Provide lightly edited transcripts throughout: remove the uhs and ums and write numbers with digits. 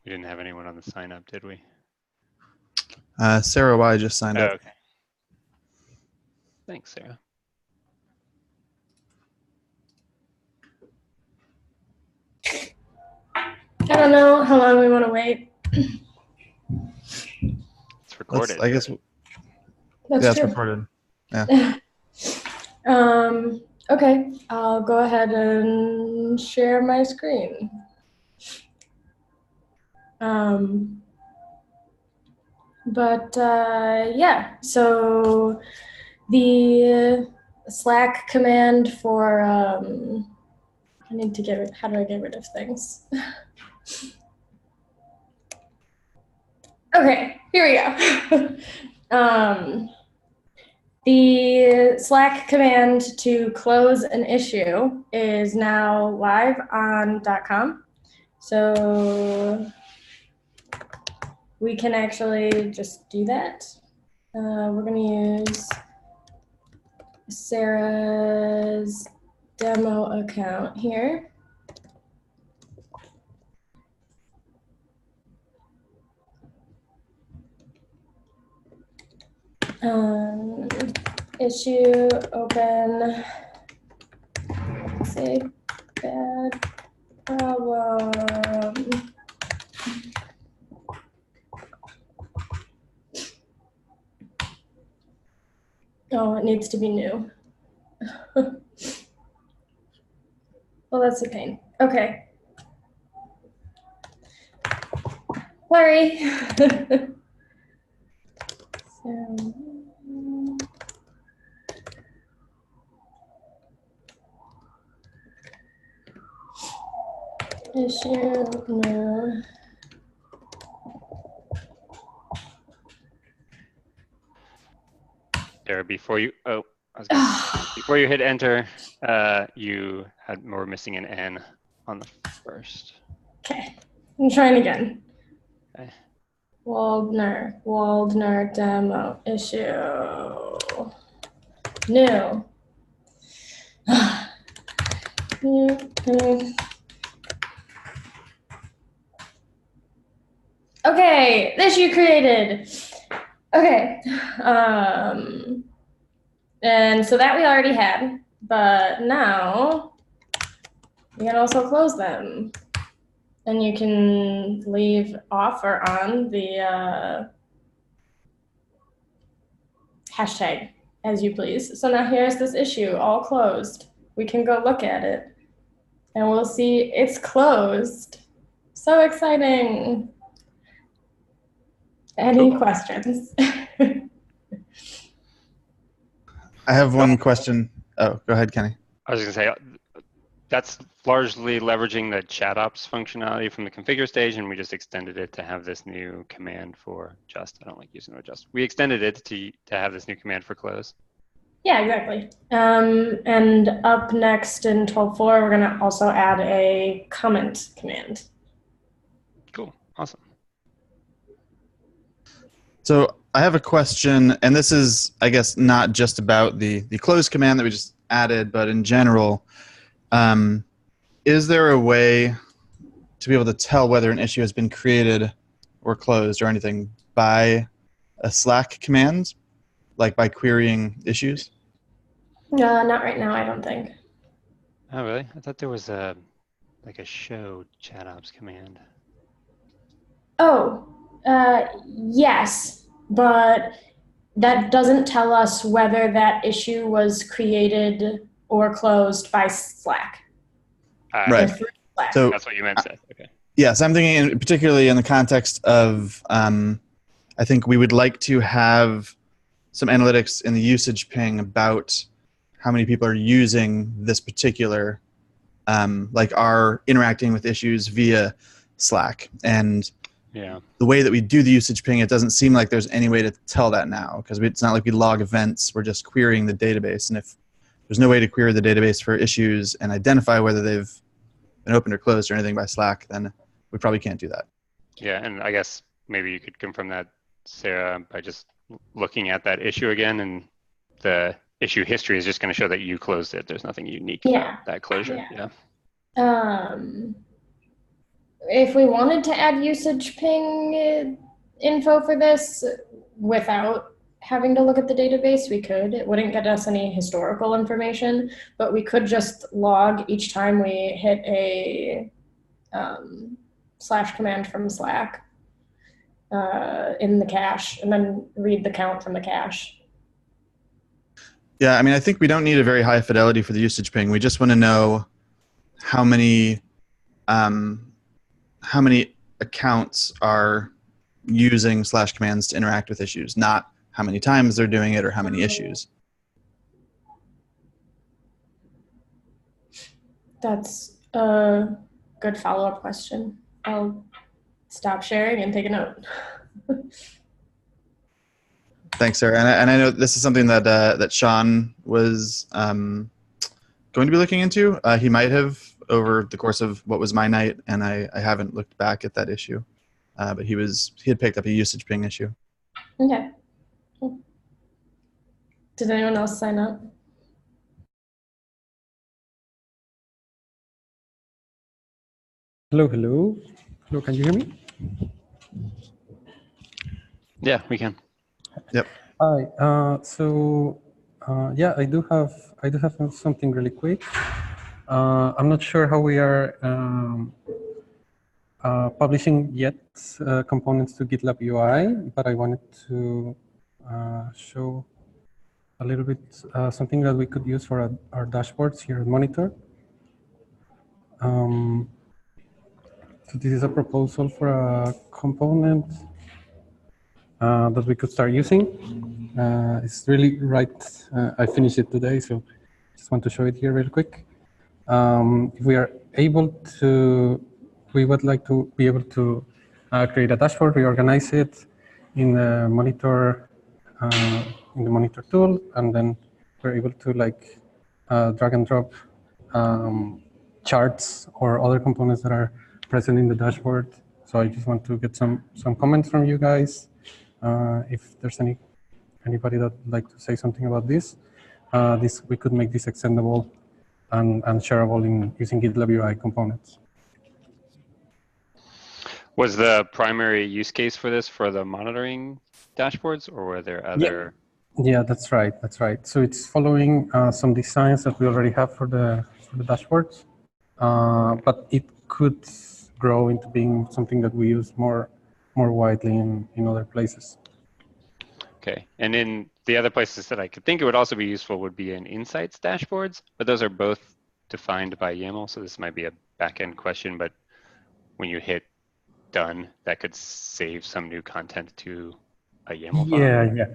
We didn't have anyone on the sign up, did we? Sarah Y just signed up. Okay. Thanks, Sarah. I don't know how long we want to wait. It's recorded. I guess. That's It's true. recorded. Yeah. Okay, I'll go ahead and share my screen. Yeah, so the Slack command for, how do I get rid of things? Okay, here we go. The Slack command to close an issue is now live on .com. So we can actually just do that. We're going to use Sarah's demo account here. Issue open, say bad problem. Oh, it needs to be new. Well, that's a pain. Okay. Sorry. Issue no. Sarah, before you hit enter, you were missing an N on the first. Okay, I'm trying again. Okay. Waldner demo issue. New. Okay, issue created. Okay. And so that we already had, but now you can also close them. And you can leave off or on the hashtag as you please. So now here's this issue all closed. We can go look at it and we'll see it's closed. So exciting. Any questions? I have one question. Oh, go ahead, Kenny. I was going to say, that's largely leveraging the chat ops functionality from the configure stage, and we just extended it to have this new command for just. I don't like using the word just. We extended it to have this new command for close. Yeah, exactly. And up next in 12.4, we're going to also add a comment command. Cool. Awesome. So I have a question, and this is, I guess, not just about the close command that we just added, but in general, is there a way to be able to tell whether an issue has been created or closed or anything by a Slack command, like by querying issues? Not right now, I don't think. Oh, really? I thought there was a show chat ops command. Oh, yes, but that doesn't tell us whether that issue was created or closed by Slack. Right. Slack. So that's what you meant, Seth. Okay. Yes, I'm thinking particularly in the context of, I think we would like to have some analytics in the usage ping about how many people are using this particular, like are interacting with issues via Slack. And the way that we do the usage ping, it doesn't seem like there's any way to tell that now, because it's not like we log events, we're just querying the database. And if there's no way to query the database for issues and identify whether they've been opened or closed or anything by Slack, then we probably can't do that. Yeah, and I guess maybe you could confirm that, Sarah, by just looking at that issue again, and the issue history is just going to show that you closed it. There's nothing unique about that closure. Yeah. if we wanted to add usage ping info for this without having to look at the database, we could. It wouldn't get us any historical information, but we could just log each time we hit a slash command from Slack in the cache, and then read the count from the cache. Yeah, I mean, I think we don't need a very high fidelity for the usage ping. We just want to know how many accounts are using slash commands to interact with issues, not how many times they're doing it or how many issues. That's a good follow-up question. I'll stop sharing and take a note. Thanks, Sarah. And I know this is something that that Sean was going to be looking into. He might have over the course of what was my night, and I haven't looked back at that issue. But he had picked up a usage ping issue. Okay. Cool. Did anyone else sign up? Hello, hello. Hello, can you hear me? Yeah, we can. Yep. Hi. Yeah, I do have something really quick. I'm not sure how we are publishing yet components to GitLab UI, but I wanted to show a little bit something that we could use for our dashboards here at Monitor. So this is a proposal for a component that we could start using. It's really right. I finished it today, so just want to show it here real quick. If we are able to, we would like to be able to create a dashboard, reorganize it in the monitor tool, and then we're able to like drag and drop charts or other components that are present in the dashboard. So I just want to get some comments from you guys. If there's anybody that would like to say something about this, we could make this extendable and shareable using GitLab UI components. Was the primary use case for this for the monitoring dashboards, or were there other? Yeah, that's right. That's right. So it's following some designs that we already have for the dashboards, but it could grow into being something that we use more widely in other places. Okay, and in the other places that I could think it would also be useful would be in Insights dashboards, but those are both defined by YAML, so this might be a back-end question, but when you hit done, that could save some new content to a YAML file. Yeah.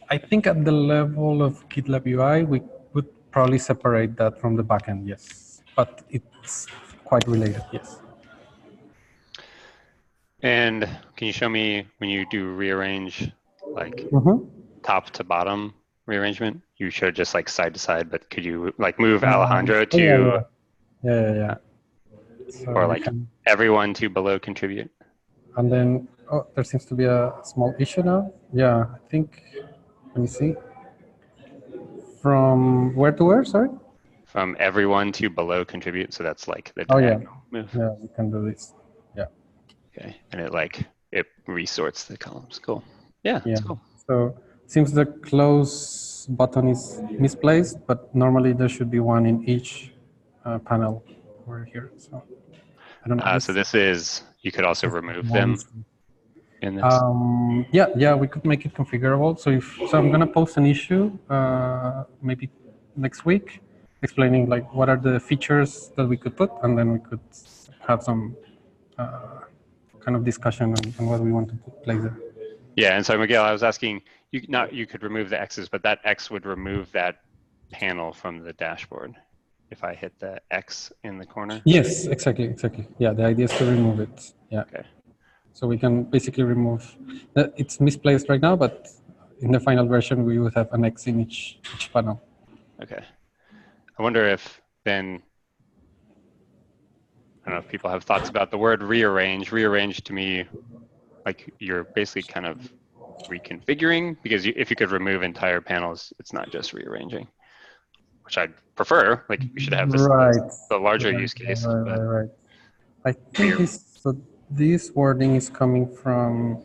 I think at the level of GitLab UI, we would probably separate that from the backend, yes. But it's quite related, yes. And can you show me when you do rearrange, like top to bottom rearrangement? You showed just like side to side, but could you like move Alejandro to? Yeah. So or like everyone to below contribute? And then, oh, there seems to be a small issue now. Yeah, I think, let me see. From where to where, sorry? From everyone to below contribute. So that's like the diagonal move. Yeah, we can do this. Yeah. Okay, and it resorts the columns. Cool. Yeah, that's cool. So it seems the close button is misplaced, but normally there should be one in each panel over here. So I don't know. So this is, you could also remove them in this. Yeah, we could make it configurable. So I'm gonna post an issue maybe next week, explaining like what are the features that we could put, and then we could have some kind of discussion on what we want to place there. Yeah, and so Miguel, I was asking, you could remove the X's, but that X would remove that panel from the dashboard if I hit the X in the corner? Yes, exactly. Yeah, the idea is to remove it. Yeah. Okay. So we can basically remove, it's misplaced right now, but in the final version, we would have an X in each panel. Okay. I wonder if then, I don't know if people have thoughts about the word rearrange. Rearrange to me, like you're basically kind of reconfiguring, because if you could remove entire panels, it's not just rearranging, which I'd prefer. Like we should have this, the larger use case. Right. I think this So this wording is coming from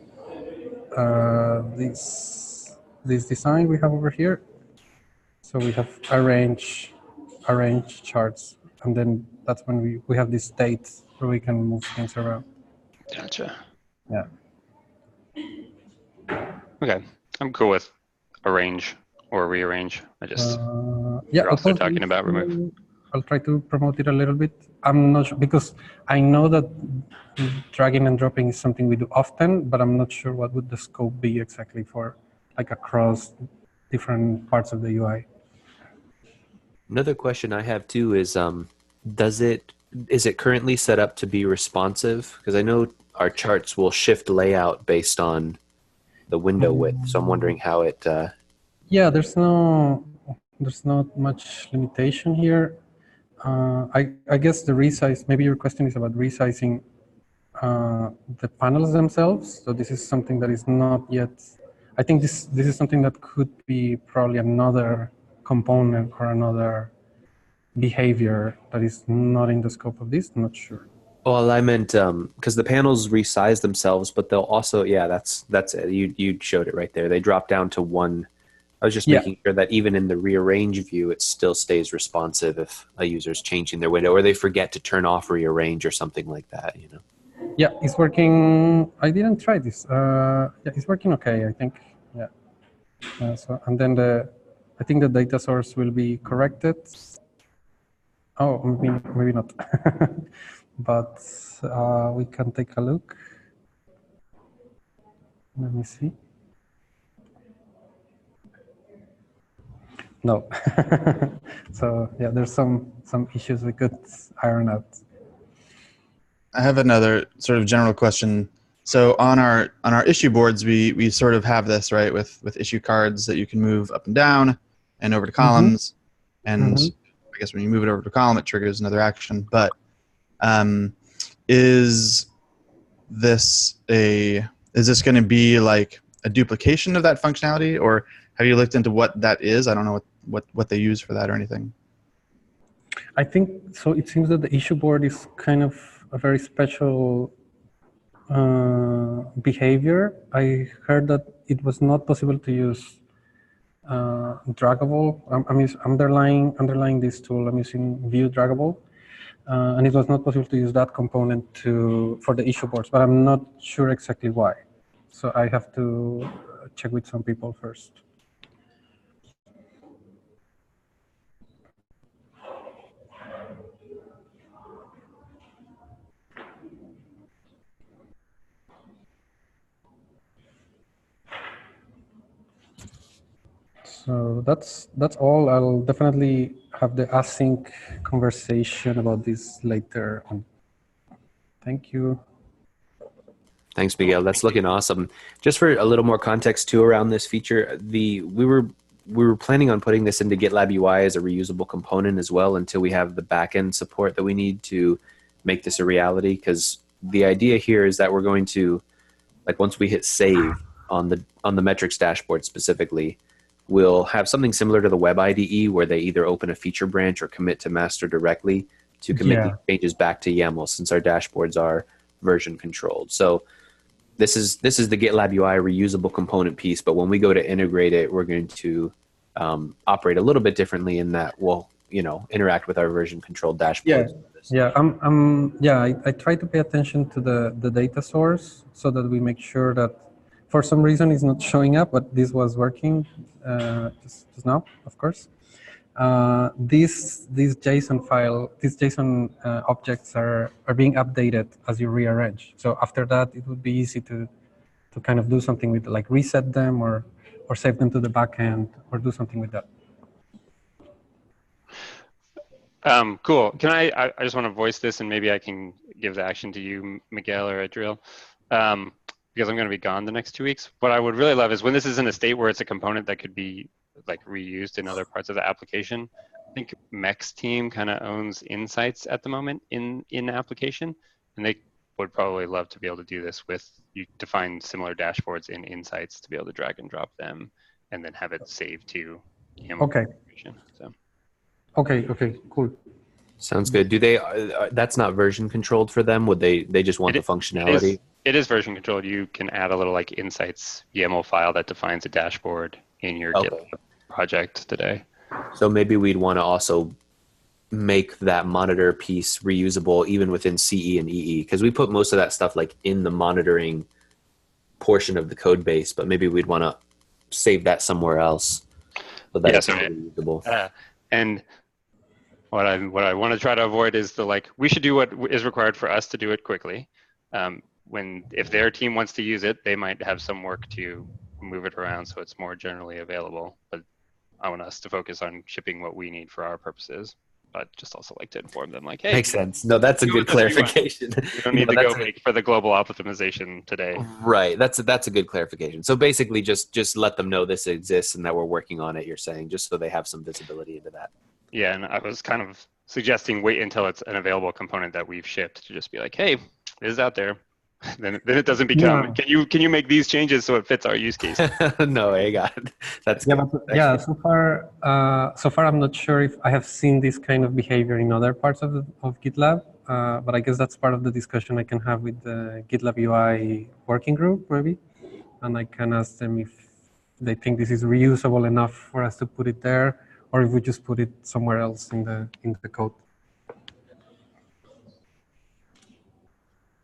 this design we have over here. So we have arrange charts, and then that's when we have these states where we can move things around. Gotcha. Yeah. Okay, I'm cool with arrange or rearrange. I just Yeah, you're I'll also post talking this. about remove. I'll try to promote it a little bit. I'm not sure because I know that dragging and dropping is something we do often, but I'm not sure what would the scope be exactly for, like across different parts of the UI. Another question I have too is, is it currently set up to be responsive? Because I know our charts will shift layout based on the window width. So I'm wondering how it. Yeah, there's not much limitation here. I guess the resize. Maybe your question is about resizing the panels themselves. So this is something that is not yet. I think this is something that could be probably another component or another behavior that is not in the scope of this. I'm not sure. Well, I meant because the panels resize themselves, but they'll also, yeah, that's it. You showed it right there. They drop down to one. I was just Yeah. making sure that even in the rearrange view, it still stays responsive if a user's changing their window or they forget to turn off rearrange or something like that. You know. Yeah, it's working. I didn't try this. Yeah, it's working okay, I think. Yeah. So and then I think the data source will be corrected. Oh, maybe not. But we can take a look. Let me see. No. So yeah, there's some issues we could iron out. I have another sort of general question. So on our issue boards, we sort of have this, right, with issue cards that you can move up and down and over to columns. And I guess when you move it over to a column, it triggers another action. But is this going to be like a duplication of that functionality, or have you looked into what that is? I don't know what they use for that or anything. I think so. It seems that the issue board is kind of a very special behavior. I heard that it was not possible to use draggable. I'm underlying this tool. I'm using view draggable, and it was not possible to use that component for the issue boards. But I'm not sure exactly why. So I have to check with some people first. So that's all. I'll definitely have the async conversation about this later on. Thank you. Thanks, Miguel. That's looking awesome. Just for a little more context too around this feature, we were planning on putting this into GitLab UI as a reusable component as well until we have the backend support that we need to make this a reality. Because the idea here is that we're going to, like, once we hit save on the metrics dashboard specifically, we'll have something similar to the web IDE where they either open a feature branch or commit to master directly to commit these changes back to YAML, since our dashboards are version controlled. So this is the GitLab UI reusable component piece, but when we go to integrate it, we're going to operate a little bit differently in that we'll interact with our version controlled dashboards. I try to pay attention to the data source so that we make sure that for some reason it's not showing up, but this was working just now, of course. These JSON file, these JSON objects are being updated as you rearrange. So after that, it would be easy to kind of do something with, like, reset them or save them to the backend or do something with that. Cool. Can I just want to voice this, and maybe I can give the action to you, Miguel or Adriel, because I'm going to be gone the next 2 weeks. What I would really love is when this is in a state where it's a component that could be like reused in other parts of the application. I think Mech's team kind of owns Insights at the moment in the application, and they would probably love to be able to do this with you, define similar dashboards in Insights to be able to drag and drop them and then have it saved to YAML. Okay. So. Okay, cool. Sounds good. Do they? That's not version controlled for them. Would they just want It- the functionality? It is version controlled. You can add a little like insights YAML file that defines a dashboard in your Okay. GitLab project today. So maybe we'd want to also make that monitor piece reusable even within CE and EE, because we put most of that stuff like in the monitoring portion of the code base, but maybe we'd want to save that somewhere else so that Yeah, it's so reusable. And what I want to try to avoid is the like, we should do what is required for us to do it quickly. If their team wants to use it, they might have some work to move it around so it's more generally available. But I want us to focus on shipping what we need for our purposes. But just also like to inform them, like, hey, Makes sense. No, that's a do good whatever you want. clarification. You don't need to go make for the global optimization today. Right. That's a good clarification. So basically, just let them know this exists and that we're working on it. You're saying, just so they have some visibility into that. Yeah, and I was kind of suggesting wait until it's an available component that we've shipped to just be like, hey, it is out there. Then it doesn't become. Yeah. Can you make these changes so it fits our use case? No, I got it. That's Yeah, good. but yeah. So far, I'm not sure if I have seen this kind of behavior in other parts of GitLab. But I guess that's part of the discussion I can have with the GitLab UI working group, maybe, and I can ask them if they think this is reusable enough for us to put it there, or if we just put it somewhere else in the code.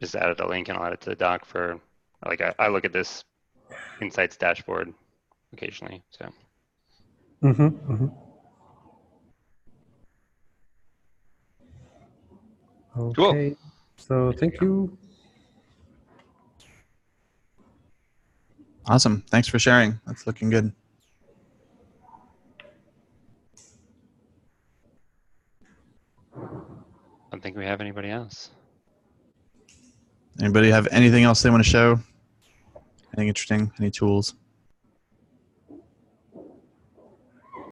Just added a link and I'll add it to the doc for, like, I look at this insights dashboard occasionally. So Okay. Cool. So thank you. Awesome. Thanks for sharing. That's looking good. I don't think we have anybody else. Anybody have anything else they want to show? Anything interesting? Any tools?